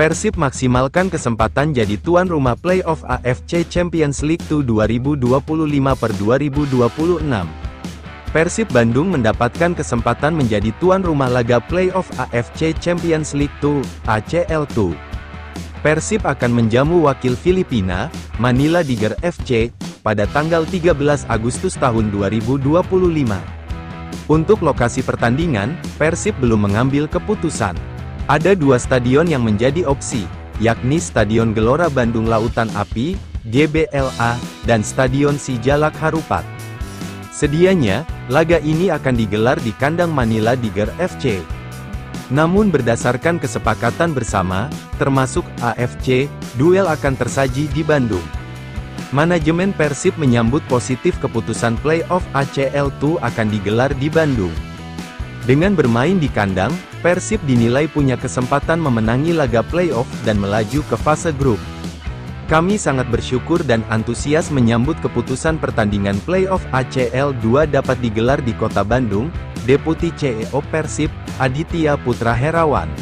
Persib maksimalkan kesempatan jadi tuan rumah playoff AFC Champions League 2 2025/2026. Persib Bandung mendapatkan kesempatan menjadi tuan rumah laga playoff AFC Champions League 2, ACL2. Persib akan menjamu wakil Filipina, Manila Tiger FC, pada tanggal 13 Agustus tahun 2025. Untuk lokasi pertandingan, Persib belum mengambil keputusan. Ada dua stadion yang menjadi opsi, yakni Stadion Gelora Bandung Lautan Api, GBLA, dan Stadion Sijalak Harupat. Sedianya, laga ini akan digelar di kandang Manila Tiger FC. Namun berdasarkan kesepakatan bersama, termasuk AFC, duel akan tersaji di Bandung. Manajemen Persib menyambut positif keputusan playoff ACL2 akan digelar di Bandung. Dengan bermain di kandang, Persib dinilai punya kesempatan memenangi laga playoff dan melaju ke fase grup. Kami sangat bersyukur dan antusias menyambut keputusan pertandingan playoff ACL2 dapat digelar di Kota Bandung, Deputi CEO Persib, Aditya Putra Herawan.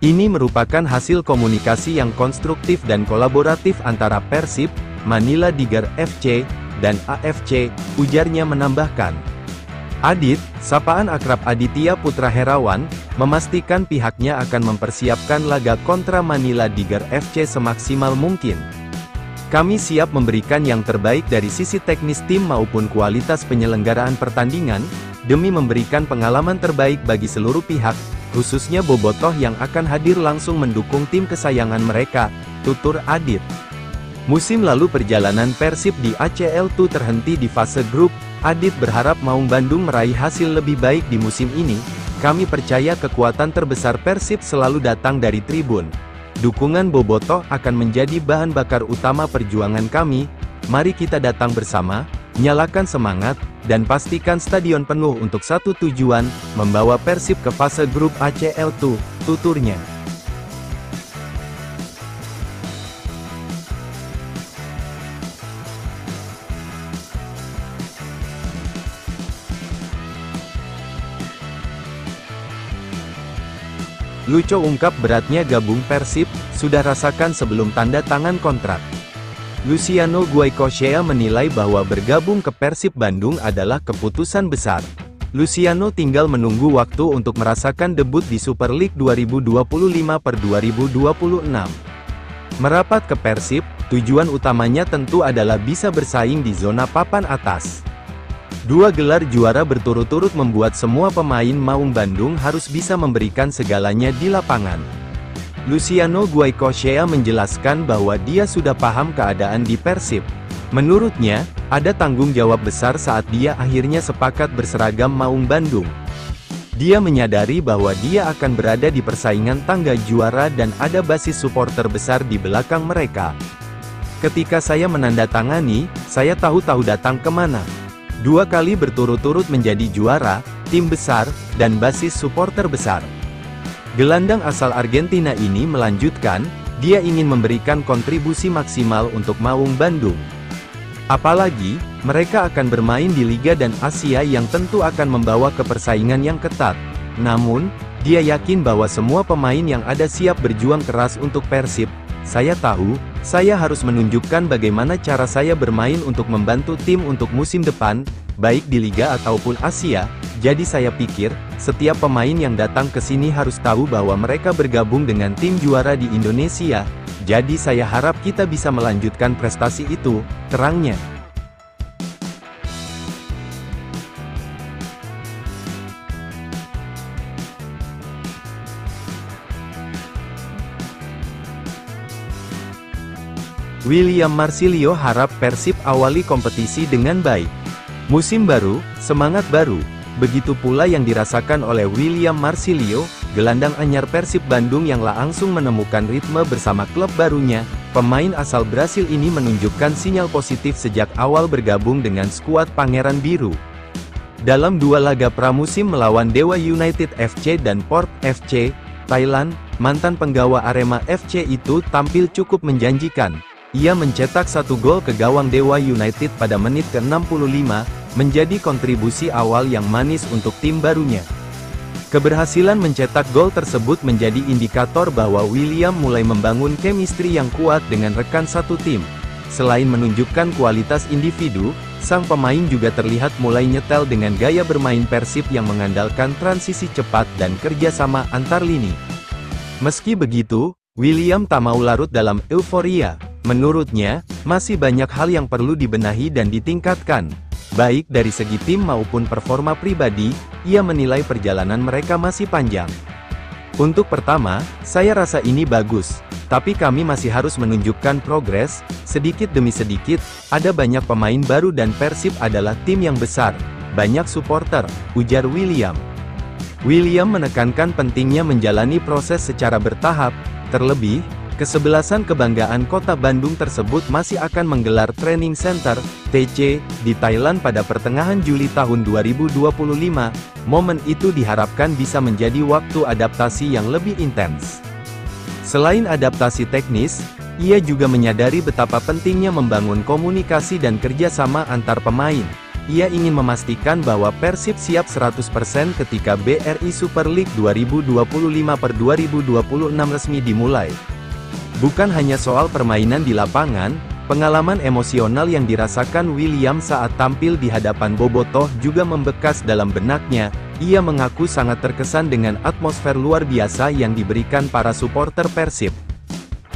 Ini merupakan hasil komunikasi yang konstruktif dan kolaboratif antara Persib, Manila Tiger FC, dan AFC, ujarnya menambahkan. Adit, sapaan akrab Aditya Putra Herawan, memastikan pihaknya akan mempersiapkan laga kontra Manila Tiger FC semaksimal mungkin. Kami siap memberikan yang terbaik dari sisi teknis tim maupun kualitas penyelenggaraan pertandingan, demi memberikan pengalaman terbaik bagi seluruh pihak, khususnya bobotoh yang akan hadir langsung mendukung tim kesayangan mereka, tutur Adit. Musim lalu perjalanan Persib di ACL2 terhenti di fase grup. Adit berharap Maung Bandung meraih hasil lebih baik di musim ini. Kami percaya kekuatan terbesar Persib selalu datang dari tribun. Dukungan bobotoh akan menjadi bahan bakar utama perjuangan kami. Mari kita datang bersama, nyalakan semangat, dan pastikan stadion penuh untuk satu tujuan, membawa Persib ke fase grup ACL2, tuturnya. Lucho ungkap beratnya gabung Persib, sudah rasakan sebelum tanda tangan kontrak. Luciano Goicoechea menilai bahwa bergabung ke Persib Bandung adalah keputusan besar. Luciano tinggal menunggu waktu untuk merasakan debut di Super League 2025/2026. Merapat ke Persib, tujuan utamanya tentu adalah bisa bersaing di zona papan atas. Dua gelar juara berturut-turut membuat semua pemain Maung Bandung harus bisa memberikan segalanya di lapangan. Luciano Goicoechea menjelaskan bahwa dia sudah paham keadaan di Persib. Menurutnya, ada tanggung jawab besar saat dia akhirnya sepakat berseragam Maung Bandung. Dia menyadari bahwa dia akan berada di persaingan tangga juara dan ada basis supporter besar di belakang mereka. Ketika saya menandatangani, saya tahu-tahu datang kemana. 2 kali berturut-turut menjadi juara, tim besar, dan basis supporter besar. Gelandang asal Argentina ini melanjutkan, dia ingin memberikan kontribusi maksimal untuk Maung Bandung. Apalagi, mereka akan bermain di Liga dan Asia yang tentu akan membawa ke persaingan yang ketat. Namun, dia yakin bahwa semua pemain yang ada siap berjuang keras untuk Persib. Saya tahu, saya harus menunjukkan bagaimana cara saya bermain untuk membantu tim untuk musim depan, baik di Liga ataupun Asia. Jadi saya pikir, setiap pemain yang datang ke sini harus tahu bahwa mereka bergabung dengan tim juara di Indonesia. Jadi saya harap kita bisa melanjutkan prestasi itu, terangnya. William Marsilio harap Persib awali kompetisi dengan baik. Musim baru, semangat baru. Begitu pula yang dirasakan oleh William Marsilio, gelandang anyar Persib Bandung yang langsung menemukan ritme bersama klub barunya. Pemain asal Brasil ini menunjukkan sinyal positif sejak awal bergabung dengan skuad Pangeran Biru. Dalam 2 laga pramusim melawan Dewa United FC dan Port FC, Thailand, mantan penggawa Arema FC itu tampil cukup menjanjikan. Ia mencetak 1 gol ke gawang Dewa United pada menit ke-65, menjadi kontribusi awal yang manis untuk tim barunya. Keberhasilan mencetak gol tersebut menjadi indikator bahwa William mulai membangun chemistry yang kuat dengan rekan satu tim. Selain menunjukkan kualitas individu, sang pemain juga terlihat mulai nyetel dengan gaya bermain Persib yang mengandalkan transisi cepat dan kerjasama antar lini. Meski begitu, William tak mau larut dalam euforia. Menurutnya, masih banyak hal yang perlu dibenahi dan ditingkatkan. Baik dari segi tim maupun performa pribadi, ia menilai perjalanan mereka masih panjang. Untuk pertama, saya rasa ini bagus, tapi kami masih harus menunjukkan progres, sedikit demi sedikit, ada banyak pemain baru dan Persib adalah tim yang besar, banyak supporter, ujar William. William menekankan pentingnya menjalani proses secara bertahap, terlebih, kesebelasan kebanggaan kota Bandung tersebut masih akan menggelar training center, TC, di Thailand pada pertengahan Juli tahun 2025. Momen itu diharapkan bisa menjadi waktu adaptasi yang lebih intens. Selain adaptasi teknis, ia juga menyadari betapa pentingnya membangun komunikasi dan kerjasama antar pemain. Ia ingin memastikan bahwa Persib siap 100% ketika BRI Super League 2025/2026 resmi dimulai. Bukan hanya soal permainan di lapangan, pengalaman emosional yang dirasakan William saat tampil di hadapan Bobotoh juga membekas dalam benaknya. Ia mengaku sangat terkesan dengan atmosfer luar biasa yang diberikan para supporter Persib.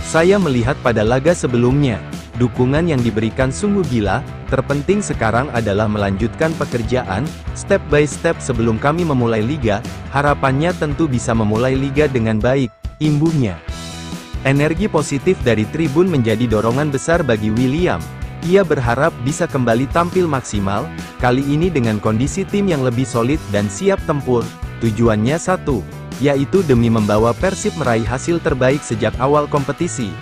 Saya melihat pada laga sebelumnya, dukungan yang diberikan sungguh gila. Terpenting sekarang adalah melanjutkan pekerjaan, step by step sebelum kami memulai liga. Harapannya tentu bisa memulai liga dengan baik, imbuhnya. Energi positif dari tribun menjadi dorongan besar bagi William. Ia berharap bisa kembali tampil maksimal, kali ini dengan kondisi tim yang lebih solid dan siap tempur. Tujuannya satu, yaitu demi membawa Persib meraih hasil terbaik sejak awal kompetisi.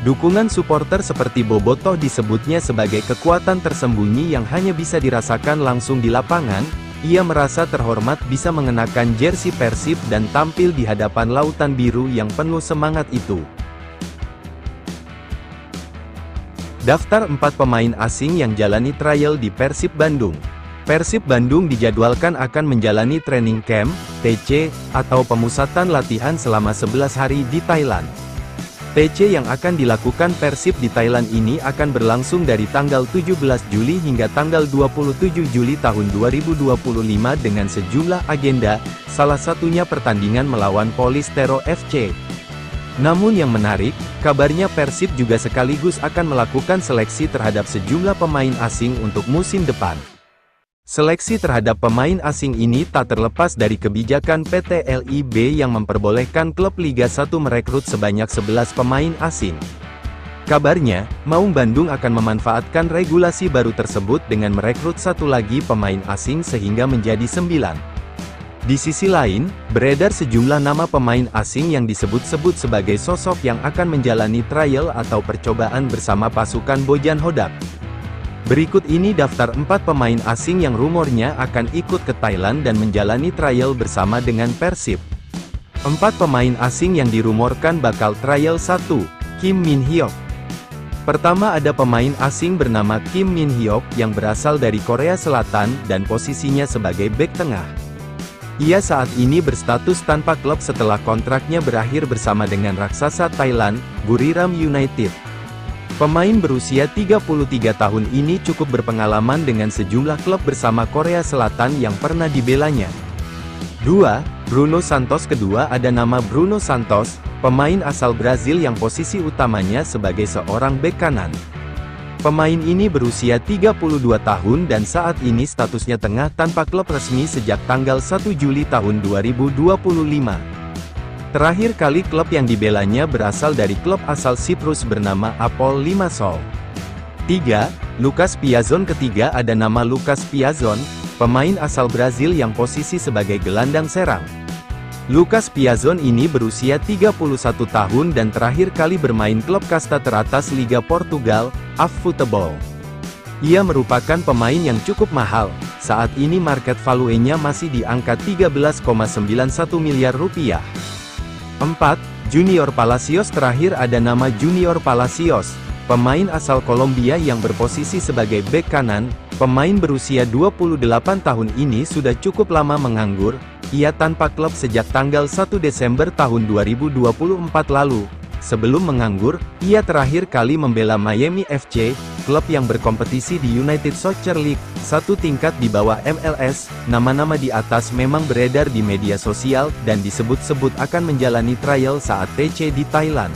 Dukungan supporter seperti Bobotoh disebutnya sebagai kekuatan tersembunyi yang hanya bisa dirasakan langsung di lapangan. Ia merasa terhormat bisa mengenakan jersey Persib dan tampil di hadapan lautan biru yang penuh semangat itu. Daftar 4 pemain asing yang jalani trial di Persib Bandung. Persib Bandung dijadwalkan akan menjalani training camp, TC, atau pemusatan latihan selama 11 hari di Thailand. TC yang akan dilakukan Persib di Thailand ini akan berlangsung dari tanggal 17 Juli hingga tanggal 27 Juli tahun 2025 dengan sejumlah agenda, salah satunya pertandingan melawan Polistero FC. Namun yang menarik, kabarnya Persib juga sekaligus akan melakukan seleksi terhadap sejumlah pemain asing untuk musim depan. Seleksi terhadap pemain asing ini tak terlepas dari kebijakan PT LIB yang memperbolehkan klub Liga 1 merekrut sebanyak 11 pemain asing. Kabarnya, Maung Bandung akan memanfaatkan regulasi baru tersebut dengan merekrut satu lagi pemain asing sehingga menjadi 9. Di sisi lain, beredar sejumlah nama pemain asing yang disebut-sebut sebagai sosok yang akan menjalani trial atau percobaan bersama pasukan Bojan Hodak. Berikut ini daftar 4 pemain asing yang rumornya akan ikut ke Thailand dan menjalani trial bersama dengan Persib. 4 pemain asing yang dirumorkan bakal trial. 1. Kim Min Hyuk. Pertama ada pemain asing bernama Kim Min Hyuk yang berasal dari Korea Selatan dan posisinya sebagai bek tengah. Ia saat ini berstatus tanpa klub setelah kontraknya berakhir bersama dengan raksasa Thailand, Buriram United. Pemain berusia 33 tahun ini cukup berpengalaman dengan sejumlah klub bersama Korea Selatan yang pernah dibelanya. 2. Bruno Santos. Kedua ada nama Bruno Santos, pemain asal Brazil yang posisi utamanya sebagai seorang bek kanan. Pemain ini berusia 32 tahun dan saat ini statusnya tengah tanpa klub resmi sejak tanggal 1 Juli tahun 2025. Terakhir kali klub yang dibelanya berasal dari klub asal Siprus bernama Apol Limassol. 3. Lucas Piazon. Ketiga ada nama Lucas Piazon, pemain asal Brazil yang posisi sebagai gelandang serang. Lucas Piazon ini berusia 31 tahun dan terakhir kali bermain klub kasta teratas Liga Portugal, AF Futebol. Ia merupakan pemain yang cukup mahal, saat ini market value-nya masih di angka 13,91 miliar rupiah. 4. Junior Palacios. Terakhir ada nama Junior Palacios, pemain asal Kolombia yang berposisi sebagai bek kanan. Pemain berusia 28 tahun ini sudah cukup lama menganggur, Ia tanpa klub sejak tanggal 1 Desember tahun 2024 lalu. Sebelum menganggur, ia terakhir kali membela Miami FC, klub yang berkompetisi di United Soccer League, satu tingkat di bawah MLS. Nama-nama di atas memang beredar di media sosial, dan disebut-sebut akan menjalani trial saat TC di Thailand.